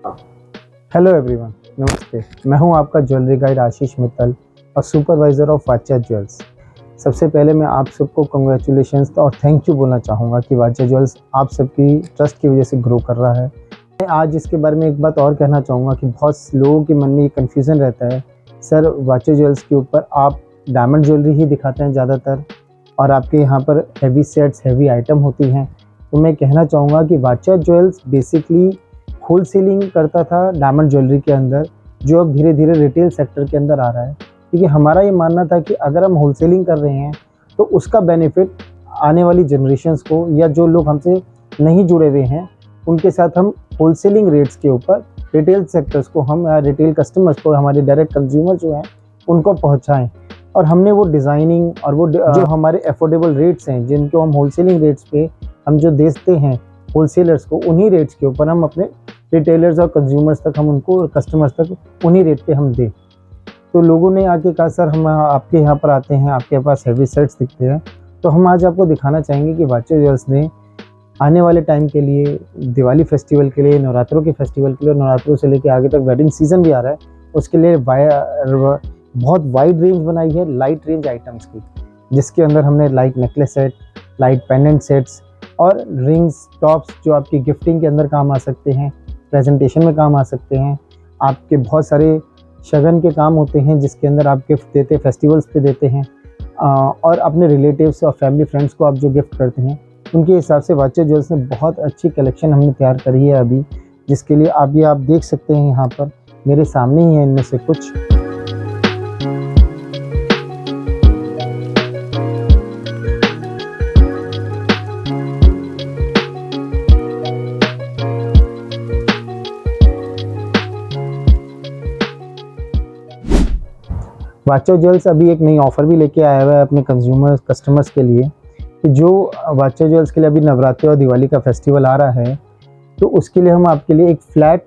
Hello everyone, नमस्ते। मैं हूं आपका ज्वेलरी गाइड आशीष मित्तल और सुपरवाइज़र ऑफ वाचा ज्वेल्स। सबसे पहले मैं आप सबको कंग्रेचुलेशंस और थैंक यू बोलना चाहूँगा कि वाचा ज्वेल्स आप सबकी ट्रस्ट की वजह से ग्रो कर रहा है। मैं आज इसके बारे में एक बात और कहना चाहूँगा कि बहुत लोगों के मन में ये कन्फ्यूज़न रहता है, सर वाचा ज्वेल्स के ऊपर आप डायमंड ज्वेलरी ही दिखाते हैं ज़्यादातर और आपके यहाँ पर हैवी सेट्स, हैवी आइटम होती हैं। तो मैं कहना चाहूँगा कि वाचा ज्वेल्स बेसिकली होलसेलिंग करता था डायमंड ज्वेलरी के अंदर, जो अब धीरे धीरे रिटेल सेक्टर के अंदर आ रहा है। क्योंकि हमारा ये मानना था कि अगर हम होलसेलिंग कर रहे हैं तो उसका बेनिफिट आने वाली जनरेशन्स को या जो लोग हमसे नहीं जुड़े हुए हैं उनके साथ हम होलसेलिंग रेट्स के ऊपर रिटेल सेक्टर्स को हम रिटेल कस्टमर्स को, हमारे डायरेक्ट कंज्यूमर जो हैं उनको पहुँचाएँ। और हमने वो डिज़ाइनिंग और वो जो हमारे अफोर्डेबल रेट्स हैं जिनको हम होलसेलिंग रेट्स पे हम जो देते हैं होलसेलर्स को, उन्हीं रेट्स के ऊपर हम अपने रिटेलर्स और कंज्यूमर्स तक, हम उनको कस्टमर्स तक उन्हीं रेट पे हम दें। तो लोगों ने आके कहा सर हम आपके यहाँ पर आते हैं, आपके पास हैवी सेट्स दिखते हैं। तो हम आज आपको दिखाना चाहेंगे कि वाचा ज्वेल्स ने आने वाले टाइम के लिए, दिवाली फेस्टिवल के लिए, नवरात्रों के फेस्टिवल के लिए, और नवरात्रों से लेकर आगे तक वेडिंग सीजन भी आ रहा है, उसके लिए बहुत वाइड रेंज बनाई है लाइट रेंज आइटम्स की, जिसके अंदर हमने light necklace set, light pendant sets और रिंग्स, टॉप्स जो आपकी गिफ्टिंग के अंदर काम आ सकते हैं, प्रेजेंटेशन में काम आ सकते हैं, आपके बहुत सारे शगन के काम होते हैं जिसके अंदर आप गिफ्ट देते, फेस्टिवल्स पे देते हैं, और अपने रिलेटिव्स और फैमिली फ्रेंड्स को आप जो गिफ्ट करते हैं उनके हिसाब से वाचा ज्वेल्स ने बहुत अच्छी कलेक्शन हमने तैयार करी है अभी, जिसके लिए आप देख सकते हैं यहाँ पर मेरे सामने ही है इनमें से कुछ। वाचा ज्वेल्स अभी एक नई ऑफ़र भी लेके आया हुआ है अपने कंज्यूमर्स कस्टमर्स के लिए कि जो वाचा ज्वेल्स के लिए अभी नवरात्रि और दिवाली का फेस्टिवल आ रहा है, तो उसके लिए हम आपके लिए एक फ्लैट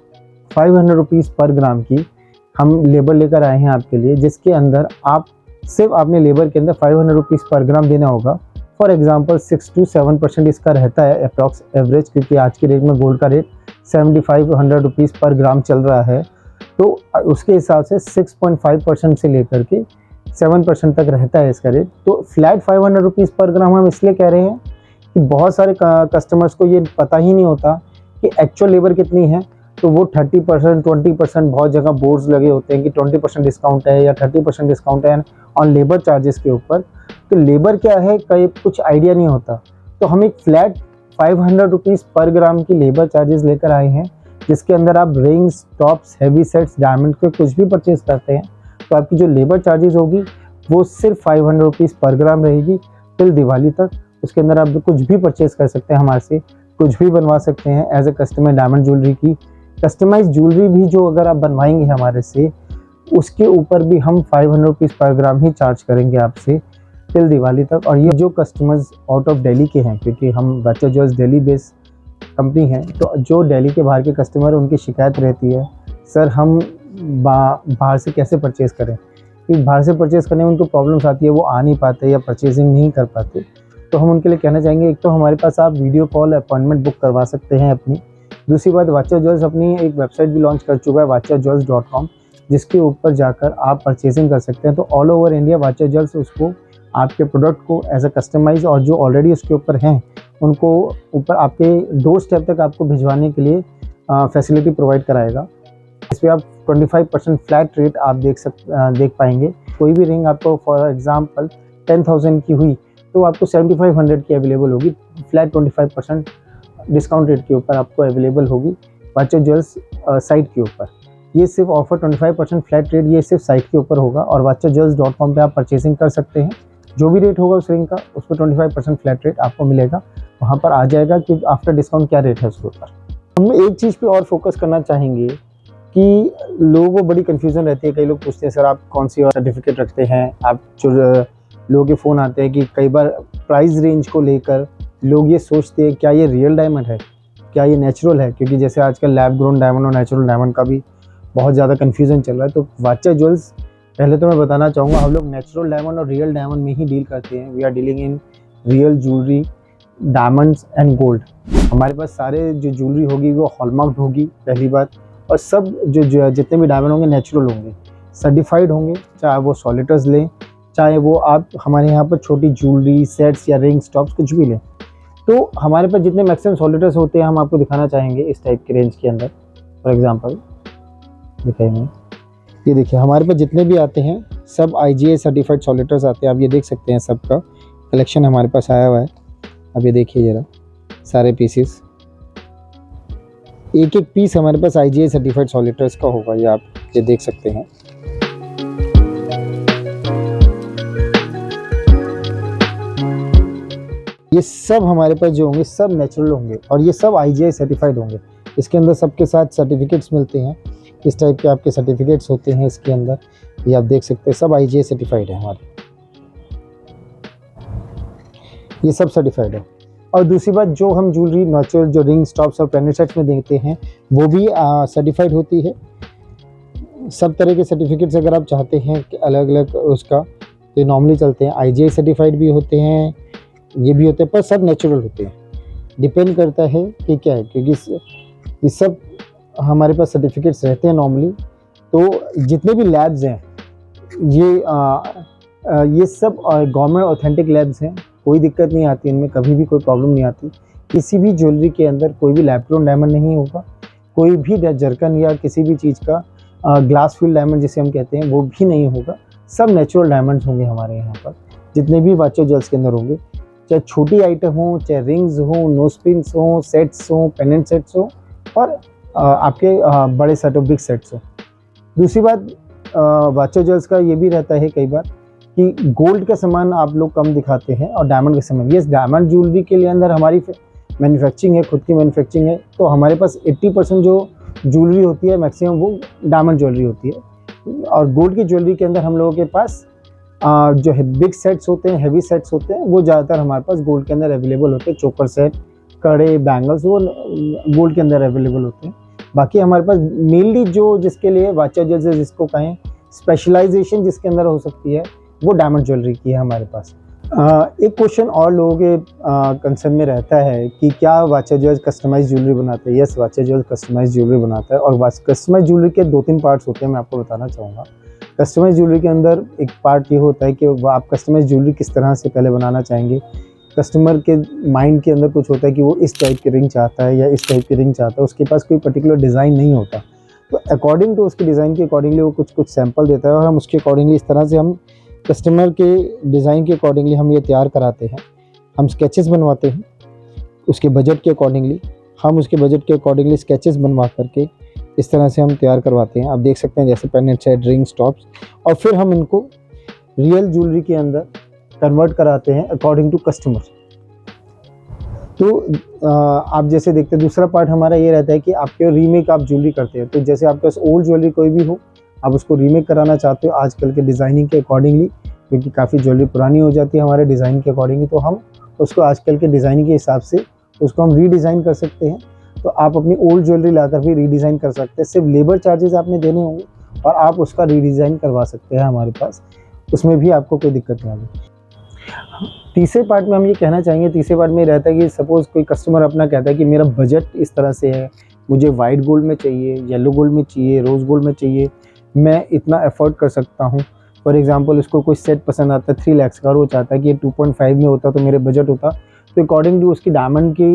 500 रुपीज़ पर ग्राम की हम लेबर लेकर आए हैं आपके लिए, जिसके अंदर आप सिर्फ आपने लेबर के अंदर 500 रुपीज़ पर ग्राम देना होगा। फॉर एग्जांपल 6 to 7% इसका रहता है अप्रॉक्स एवरेज, क्योंकि आज के रेट में गोल्ड का रेट 7500 रुपीज़ पर ग्राम चल रहा है। तो उसके हिसाब से 6.5% से लेकर के 7% तक रहता है इसका रेट। तो फ्लैट 500 रुपीज़ पर ग्राम हम इसलिए कह रहे हैं कि बहुत सारे कस्टमर्स को ये पता ही नहीं होता कि एक्चुअल लेबर कितनी है। तो वो 30%, 20%, बहुत जगह बोर्ड्स लगे होते हैं कि 20% डिस्काउंट है या 30% डिस्काउंट है ऑन लेबर चार्जेस के ऊपर। तो लेबर क्या है कई कुछ आइडिया नहीं होता। तो हम एक फ्लैट 500 रुपीज़ पर ग्राम की लेबर चार्जेस लेकर आए हैं, जिसके अंदर आप rings, tops, heavy sets, diamond के कुछ भी परचेज करते हैं तो आपकी जो लेबर चार्जेस होगी वो सिर्फ 500 रुपीज़ पर ग्राम रहेगी टिल दिवाली तक। उसके अंदर आप कुछ भी परचेज कर सकते हैं हमारे से, कुछ भी बनवा सकते हैं as a customer. Diamond jewellery की कस्टमाइज ज्वेलरी भी जो अगर आप बनवाएंगे हमारे से, उसके ऊपर भी हम 500 रुपीज़ पर ग्राम ही चार्ज करेंगे आपसे टिल दिवाली तक। और ये जो कस्टमर्स आउट ऑफ दिल्ली के हैं, क्योंकि हम वाचा ज्वेल्स दिल्ली बेस्ड कंपनी है, तो जो दिल्ली के बाहर के कस्टमर, उनकी शिकायत रहती है सर हम बाहर से कैसे परचेज़ करें, क्योंकि बाहर से परचेज़ करने में उनको प्रॉब्लम्स आती है, वो आ नहीं पाते या परचेजिंग नहीं कर पाते। तो हम उनके लिए कहना चाहेंगे, एक तो हमारे पास आप वीडियो कॉल अपॉइंटमेंट बुक करवा सकते हैं अपनी। दूसरी बात, वाचा ज्वेल्स अपनी एक वेबसाइट भी लॉन्च कर चुका है wachajewels.com, जिसके ऊपर जाकर आप परचेजिंग कर सकते हैं। तो ऑल ओवर इंडिया वाचा ज्वेल्स उसको, आपके प्रोडक्ट को एज अ कस्टमाइज, और जो ऑलरेडी उसके ऊपर हैं उनको ऊपर आपके डोर स्टेप तक आपको भिजवाने के लिए फैसिलिटी प्रोवाइड कराएगा। इस पर आप 25% फ्लैट रेट आप देख पाएंगे। कोई भी रिंग आपको फॉर एग्जांपल 10,000 की हुई तो आपको 7500 की अवेलेबल होगी, फ्लैट 25% डिस्काउंट रेट के ऊपर आपको अवेलेबल होगी वाचा ज्वेल्स साइट के ऊपर। ये सिर्फ ऑफर 25% फ्लैट रेट ये सिर्फ साइट के ऊपर होगा, और wachajewels.com पे आप परचेजिंग कर सकते हैं। जो भी रेट होगा उस रिंग का, उस पर 25% फ्लैट रेट आपको मिलेगा। वहाँ पर आ जाएगा कि आफ्टर डिस्काउंट क्या रेट है उसके ऊपर। हम एक चीज़ पे और फोकस करना चाहेंगे कि लोगों को बड़ी कन्फ्यूज़न रहती है। कई लोग पूछते हैं सर आप कौन सी सर्टिफिकेट रखते हैं, आप जो लोगों के फ़ोन आते हैं कि कई बार प्राइस रेंज को लेकर लोग ये सोचते हैं क्या ये रियल डायमंड है, क्या ये नेचुरल है, क्योंकि जैसे आजकल लैब ग्रोन डायमंड और नेचुरल डायमंड का भी बहुत ज़्यादा कन्फ्यूज़न चल रहा है। तो वाचा ज्वेल्स, पहले तो मैं बताना चाहूँगा, हम लोग नेचुरल डायमंड और रियल डायमंड में ही डील करते हैं। We are dealing in real jewellery, diamonds and gold. हमारे पास सारे जो ज्वेलरी होगी वो हॉलमार्क्ड होगी पहली बात, और सब जो जितने भी डायमंड होंगे नेचुरल होंगे, सर्टिफाइड होंगे, चाहे वो सॉलिटर्स लें, चाहे वो आप हमारे यहाँ पर छोटी ज्वेलरी सेट्स या रिंग्स टॉप्स कुछ भी लें। तो हमारे पास जितने मैक्सिमम सॉलिटर्स होते हैं हम आपको दिखाना चाहेंगे इस टाइप की रेंज के अंदर। फॉर एग्जांपल दिखाएंगे, ये देखिए हमारे पास जितने भी आते हैं सब IGI सर्टिफाइड सॉलिटर्स आते हैं। आप ये देख सकते हैं सबका कलेक्शन हमारे पास आया हुआ है। अब ये देखिए ज़रा सारे पीसेस, एक एक पीस हमारे पास IGI सर्टिफाइड सॉलिटर्स का होगा, ये आप ये देख सकते हैं। ये सब हमारे पास जो होंगे सब नेचुरल होंगे और ये सब IGI सर्टिफाइड होंगे। इसके अंदर सबके साथ सर्टिफिकेट्स मिलते हैं, इस टाइप के आपके सर्टिफिकेट्स होते हैं इसके अंदर, ये आप देख सकते हैं सब IGI सर्टिफाइड है हमारे, ये सब सर्टिफाइड है। और दूसरी बात, जो हम ज्वेलरी नेचुरल जो रिंग्स टॉप्स और पेंडेंट सेट्स में देखते हैं वो भी सर्टिफाइड होती है। सब तरह के सर्टिफिकेट्स अगर आप चाहते हैं कि अलग अलग उसका, तो नॉर्मली चलते हैं IGI सर्टिफाइड भी होते हैं, ये भी होते हैं, पर सब नेचुरल होते हैं। डिपेंड करता है कि क्या है, क्योंकि ये सब हमारे पास सर्टिफिकेट्स रहते हैं नॉर्मली। तो जितने भी लैब्स हैं ये सब गवर्नमेंट ऑथेंटिक लैब्स हैं, कोई दिक्कत नहीं आती इनमें, कभी भी कोई प्रॉब्लम नहीं आती। किसी भी ज्वेलरी के अंदर कोई भी लैब ग्रोन डायमंड नहीं होगा, कोई भी जरकन या किसी भी चीज़ का ग्लास फील्ड डायमंड जिसे हम कहते हैं वो भी नहीं होगा। सब नेचुरल डायमंड्स होंगे हमारे यहाँ पर, जितने भी वाचो ज्वेल्स के अंदर होंगे, चाहे छोटी आइटम हो, चाहे रिंग्स हो, नोज पिन्स हो, सेट्स हो, पेंडेंट सेट्स हो, और आपके बड़े सेट हो, बिग सेट्स हो। दूसरी बात, वाचो ज्वेल्स का ये भी रहता है कई बार कि गोल्ड का सामान आप लोग कम दिखाते हैं और डायमंड का सामान, ये डायमंड ज्वेलरी के लिए अंदर हमारी मैन्युफैक्चरिंग है, खुद की मैन्युफैक्चरिंग है। तो हमारे पास 80% जो ज्वेलरी होती है मैक्सिमम वो डायमंड ज्वेलरी होती है। और गोल्ड की ज्वेलरी के अंदर हम लोगों के पास जो है बिग सेट्स होते हैं, हैवी सेट्स होते हैं, वो ज़्यादातर हमारे पास गोल्ड के अंदर अवेलेबल होते हैं। चोकर सेट, कड़े, बैंगल्स, वो गोल्ड के अंदर अवेलेबल होते हैं। बाकी हमारे पास मेनली जो जिसके लिए वाचा ज्वेलर्स जिसको कहें स्पेशलाइजेशन जिसके अंदर हो सकती है वो डायमंड ज्वेलरी की है हमारे पास। एक क्वेश्चन और लोगों के कंसर्न में रहता है कि क्या वाचा ज्वेलर्स कस्टमाइज ज्वेलरी बनाते हैं। यस, वाचा ज्वेलर्स कस्टमाइज ज्वेलरी बनाता है, और कस्टमाइज ज्वेलरी के 2-3 पार्ट्स होते हैं, मैं आपको बताना चाहूँगा। कस्टमाइज ज्वेलरी के अंदर एक पार्ट ये होता है कि आप कस्टमाइज ज्वेलरी किस तरह से पहले बनाना चाहेंगे। कस्टमर के माइंड के अंदर कुछ होता है कि वो इस टाइप की रिंग चाहता है या इस टाइप की रिंग चाहता है, उसके पास कोई पर्टिकुलर डिज़ाइन नहीं होता। तो अकॉर्डिंग टू उसके डिज़ाइन के अकॉर्डिंगली वो कुछ सैंपल देता है और हम उसके अकॉर्डिंगली इस तरह से हम कस्टमर के डिज़ाइन के अकॉर्डिंगली हम ये तैयार कराते हैं। हम स्केचेस बनवाते हैं उसके बजट के अकॉर्डिंगली, हम उसके बजट के अकॉर्डिंगली स्केचेस बनवा करके इस तरह से हम तैयार करवाते हैं। आप देख सकते हैं जैसे पेंडेंट सेट, रिंग्स, टॉप्स, और फिर हम इनको रियल ज्वेलरी के अंदर कन्वर्ट कराते हैं अकॉर्डिंग टू कस्टमर। तो आप जैसे देखते हैं, दूसरा पार्ट हमारा ये रहता है कि आपके रीमेक आप ज्वेलरी करते हैं। तो जैसे आपके पास ओल्ड ज्वेलरी कोई भी हो, आप उसको रीमेक कराना चाहते हो आजकल के डिज़ाइनिंग के अकॉर्डिंगली, क्योंकि काफ़ी ज्वेलरी पुरानी हो जाती है हमारे डिज़ाइन के अकॉर्डिंगली, तो हम उसको आजकल के डिज़ाइनिंग के हिसाब से उसको हम रीडिज़ाइन कर सकते हैं। तो आप अपनी ओल्ड ज्वेलरी लाकर भी रीडिज़ाइन कर सकते हैं, सिर्फ लेबर चार्जेस आपने देने होंगे और आप उसका रीडिज़ाइन करवा सकते हैं हमारे पास, उसमें भी आपको कोई दिक्कत नहीं आएगी। तीसरे पार्ट में हम ये कहना चाहेंगे, तीसरे पार्ट में रहता है कि सपोज़ कोई कस्टमर अपना कहता है कि मेरा बजट इस तरह से है, मुझे वाइट गोल्ड में चाहिए, येलो गोल्ड में चाहिए, रोज़ गोल्ड में चाहिए, मैं इतना अफोर्ड कर सकता हूँ। फॉर एग्जांपल उसको कोई सेट पसंद आता है 3 लाख का, और वो चाहता है कि ये 2.5 में होता तो मेरे बजट होता। तो अकॉर्डिंग टू उसकी डायमंड की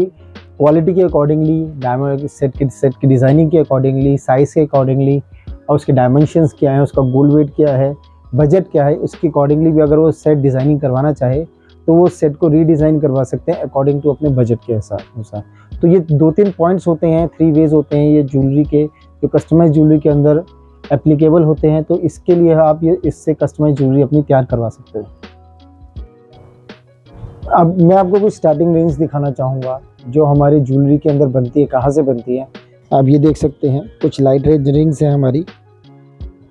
क्वालिटी के अकॉर्डिंगली, डायमंड सेट की डिज़ाइनिंग के अकॉर्डिंगली, साइज़ के अकॉर्डिंगली, और उसके डायमेंशंस क्या है, उसका गोल्ड वेट क्या है, बजट क्या है, उसके अकॉर्डिंगली भी अगर वो सेट डिज़ाइनिंग करवाना चाहे तो वो सेट को रीडिज़ाइन करवा सकते हैं अकॉर्डिंग टू अपने बजट के अनुसार। तो ये 2-3 पॉइंट्स होते हैं, 3 वेज होते हैं ये ज्वेलरी के, जो कस्टमाइज ज्वेलरी के अंदर एप्लीकेबल होते हैं। तो इसके लिए आप ये इससे कस्टमाइज ज्वेलरी अपनी तैयार करवा सकते हो। अब मैं आपको कुछ स्टार्टिंग रेंज दिखाना चाहूँगा जो हमारी ज्वेलरी के अंदर बनती है, कहाँ से बनती है। आप ये देख सकते हैं कुछ लाइट रेंज रिंग्स हैं हमारी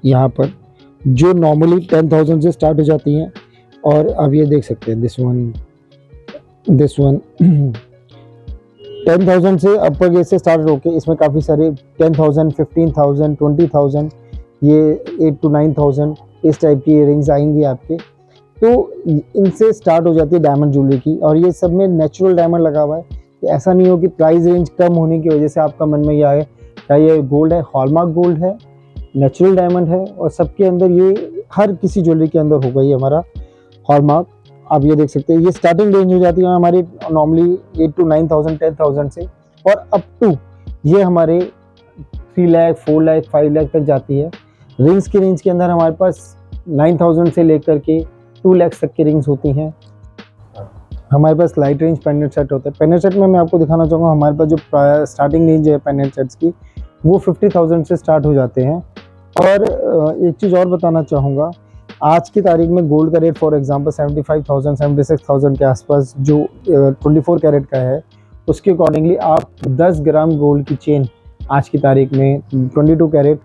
यहाँ पर, जो नॉर्मली 10,000 से स्टार्ट हो जाती हैं। और अब ये देख सकते हैं दिस वन 10,000 से अपर गेज से स्टार्ट होके इसमें काफ़ी सारे 10,000, 15,000, 20,000, ये 8 to 9,000 इस टाइप की रिंग्स आएंगी आपके। तो इनसे स्टार्ट हो जाती है डायमंड ज्वेलरी की, और ये सब में नेचुरल डायमंड लगा हुआ है। कि ऐसा नहीं हो कि प्राइस रेंज कम होने की वजह से आपका मन में ये आए क्या ये गोल्ड है, हॉलमार्क गोल्ड है, नेचुरल डायमंड है, और सबके अंदर ये हर किसी ज्वेलरी के अंदर होगा ये हमारा हॉलमार्क। आप ये देख सकते हैं, ये स्टार्टिंग रेंज हो जाती है हमारी नॉर्मली 8 to 9,000 10,000 से, और अप टू ये हमारे 3 लाख 4 लाख 5 लाख तक जाती है। रिंग्स की रेंज के अंदर हमारे पास 9,000 से लेकर के 2 लाख तक की रिंग्स होती हैं। हमारे पास लाइट रेंज पेंडेंट सेट होता है। पेंडेंट सेट में मैं आपको दिखाना चाहूँगा, हमारे पास जो स्टार्टिंग रेंज है पेंडेंट सेट्स की वो 50,000 से स्टार्ट हो जाते हैं। और एक चीज़ और बताना चाहूँगा, आज की तारीख में गोल्ड का रेट फॉर एग्जांपल 75,000 76,000 के आसपास जो 24 कैरेट का है, उसके अकॉर्डिंगली आप 10 ग्राम गोल्ड की चेन आज की तारीख में 22 कैरेट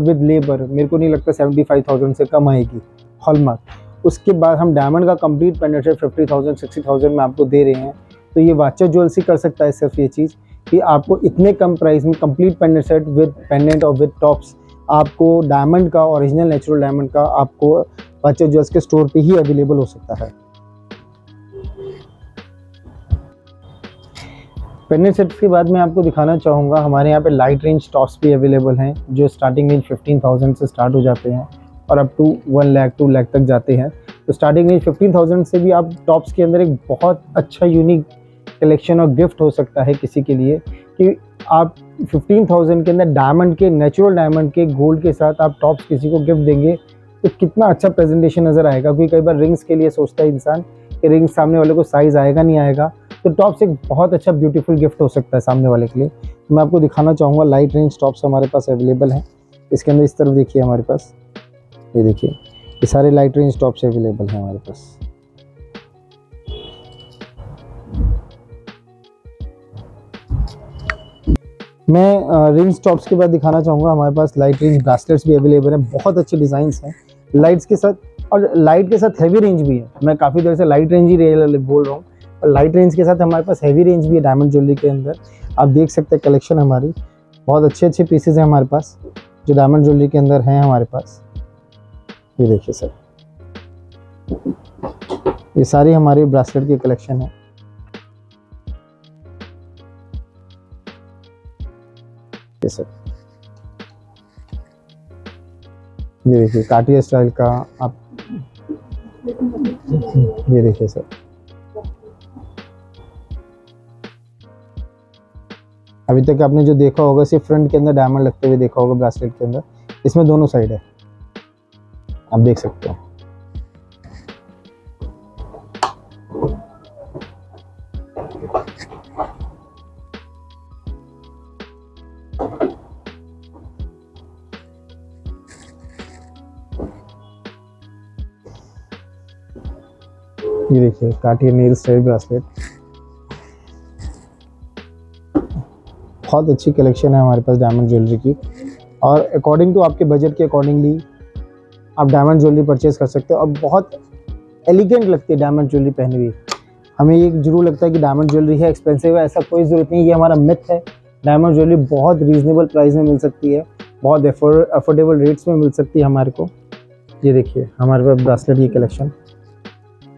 विद लेबर मेरे को नहीं लगता 75,000 से कम आएगी हॉलमार्क। उसके बाद हम डायमंड का कंप्लीट पेंडेंट सेट 50,000 60,000 में आपको दे रहे हैं। तो ये वाचा ज्वेल्स कर सकता है सिर्फ ये चीज़ कि आपको इतने कम प्राइस में complete pendant set with pendant और विद टॉप्स आपको डायमंड का, ओरिजिनल नेचुरल डायमंड का आपको वाचा ज्वेल्स के स्टोर पे ही अवेलेबल हो सकता है। पेंडेंट सेट्स के बाद मैं आपको दिखाना चाहूँगा, हमारे यहाँ पे लाइट रेंज टॉप्स भी अवेलेबल हैं जो स्टार्टिंग रेंज 15,000 से स्टार्ट हो जाते हैं और अप टू 1 लाख 2 लाख तक जाते हैं। तो स्टार्टिंग रेंज 15,000 से भी आप टॉप्स के अंदर एक बहुत अच्छा यूनिक कलेक्शन और गिफ्ट हो सकता है किसी के लिए कि आप 15,000 के अंदर डायमंड के, नेचुरल डायमंड के गोल्ड के साथ आप टॉप्स किसी को गिफ्ट देंगे तो कितना अच्छा प्रेजेंटेशन नज़र आएगा। क्योंकि कई बार रिंग्स के लिए सोचता है इंसान कि रिंग्स सामने वाले को साइज़ आएगा नहीं आएगा, तो टॉप्स एक बहुत अच्छा ब्यूटीफुल गिफ्ट हो सकता है सामने वाले के लिए। तो मैं आपको दिखाना चाहूँगा लाइट रेंज टॉप्स हमारे पास अवेलेबल हैं। इसके अंदर इस तरफ देखिए हमारे पास, ये देखिए ये सारे लाइट रेंज टॉप्स अवेलेबल हैं हमारे पास। मैं रिंग्स टॉप्स के बाद दिखाना चाहूँगा, हमारे पास लाइट रेंज ब्रासलेट्स भी अवेलेबल हैं। बहुत अच्छे डिज़ाइंस हैं लाइट्स के साथ, और लाइट के साथ हैवी रेंज भी है। मैं काफ़ी देर से लाइट रेंज ही बोल रहा हूँ, और लाइट रेंज के साथ हमारे पास हैवी रेंज भी है डायमंड ज्वेलरी के अंदर। आप देख सकते हैं कलेक्शन हमारी बहुत अच्छे अच्छे पीसेज हैं हमारे पास जो डायमंड ज्वेलरी के अंदर हैं हमारे पास। ये देखिए सर, ये सारी हमारी ब्रासलेट की कलेक्शन है। ये सर, ये देखिए कार्टियर स्टाइल का आप, ये देखिए सर, अभी तक आपने जो देखा होगा सिर्फ फ्रंट के अंदर डायमंड लगते हुए देखा होगा ब्रासलेट के अंदर, इसमें दोनों साइड है, आप देख सकते हो। ये देखिए कार्टियर नेल स्टाइल ब्रासलेट, बहुत अच्छी कलेक्शन है हमारे पास डायमंड ज्वेलरी की। और अकॉर्डिंग टू आपके बजट के अकॉर्डिंगली आप डायमंड ज्वेलरी परचेज कर सकते हो। और बहुत एलिगेंट लगती है डायमंड ज्वेलरी पहनी हुई। हमें ये जरूर लगता है कि डायमंड ज्वेलरी है एक्सपेंसिव है, ऐसा कोई ज़रूरत नहीं, ये हमारा मिथ है। डायमंड ज्वेलरी बहुत रीजनेबल प्राइस में मिल सकती है, बहुत अफोर्डेबल रेट्स में मिल सकती है हमारे को। ये देखिए हमारे पास ब्रासलेट की कलेक्शन,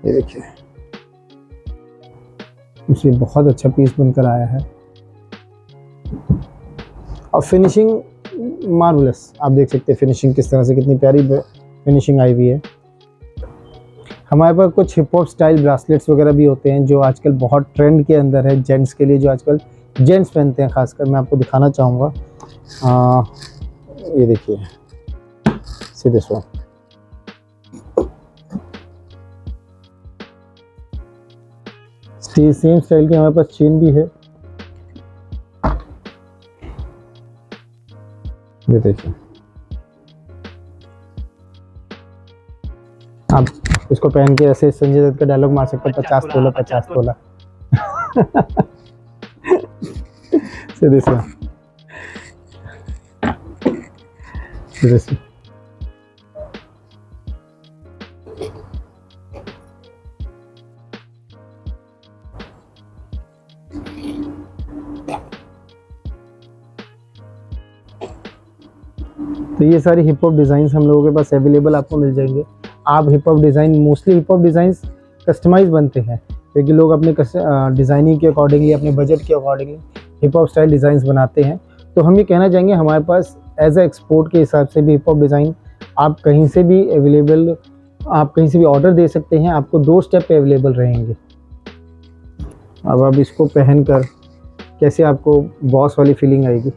ये देखिए मुझे बहुत अच्छा पीस बनकर आया है और फिनिशिंग मार्वलस, आप देख सकते हैं फिनिशिंग किस तरह से, कितनी प्यारी फिनिशिंग आई हुई है। हमारे पास कुछ हिप हॉप स्टाइल ब्रासलेट्स वगैरह भी होते हैं जो आजकल बहुत ट्रेंड के अंदर है जेंट्स के लिए, जो आजकल जेंट्स पहनते हैं खासकर। मैं आपको दिखाना चाहूँगा, ये देखिए सीधे सो, सेम स्टाइल की हमारे पास चेन भी है, ये देखिए। आप इसको पहन के ऐसे संजय दत्त का डायलॉग मार सकते हैं, 50 तोला 50 तोला। सीधे से सीधे से तो ये सारी हिप हॉप डिज़ाइंस हम लोगों के पास अवेलेबल आपको मिल जाएंगे। आप hip hop design, mostly hip hop designs customise बनते हैं क्योंकि लोग अपने डिज़ाइनिंग के अकॉर्डिंगली, अपने बजट के accordingly hip hop style designs बनाते हैं। तो हम ये कहना चाहेंगे हमारे पास एज ए एक्सपोर्ट के हिसाब से भी हिप हॉप डिज़ाइन आप कहीं से भी अवेलेबल, आप कहीं से भी ऑर्डर दे सकते हैं, आपको 2 स्टेप पे अवेलेबल रहेंगे। अब आप इसको पहनकर कैसे आपको बॉस वाली फीलिंग आएगी।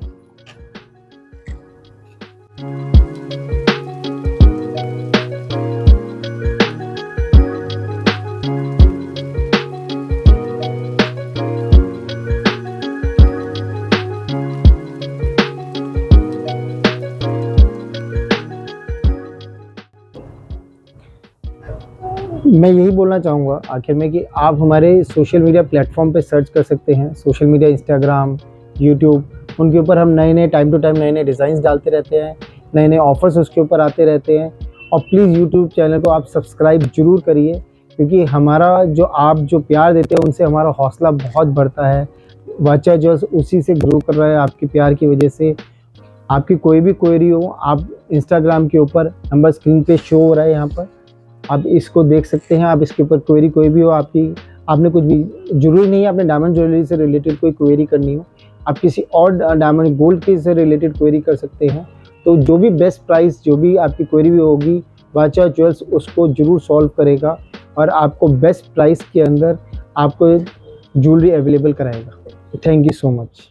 मैं यही बोलना चाहूँगा आखिर में कि आप हमारे सोशल मीडिया प्लेटफॉर्म पे सर्च कर सकते हैं। सोशल मीडिया, इंस्टाग्राम, यूट्यूब, उनके ऊपर हम नए-नए टाइम टू टाइम नए-नए डिज़ाइंस डालते रहते हैं, नए-नए ऑफ़र्स उसके ऊपर आते रहते हैं। और प्लीज़ यूट्यूब चैनल को आप सब्सक्राइब ज़रूर करिए, क्योंकि हमारा जो आप जो प्यार देते हैं उनसे हमारा हौसला बहुत बढ़ता है। वाचा ज्वेल्स उसी से ग्रो कर रहा है, आपके प्यार की वजह से। आपकी कोई भी क्वेरी हो, आप इंस्टाग्राम के ऊपर नंबर स्क्रीन पे शो हो रहा है, यहाँ पर आप इसको देख सकते हैं। आप इसके ऊपर क्वेरी कोई भी हो आपकी, आपने कुछ भी, ज़रूरी नहीं है आपने डायमंड ज्वेलरी से रिलेटेड कोई क्वेरी करनी हो, आप किसी और डायमंड गोल्ड के से रिलेटेड क्वेरी कर सकते हैं। तो जो भी बेस्ट प्राइस, जो भी आपकी क्वेरी भी होगी, वाचा ज्वेल्स उसको ज़रूर सॉल्व करेगा और आपको बेस्ट प्राइस के अंदर आपको ज्वेलरी अवेलेबल कराएगा। Thank you so much.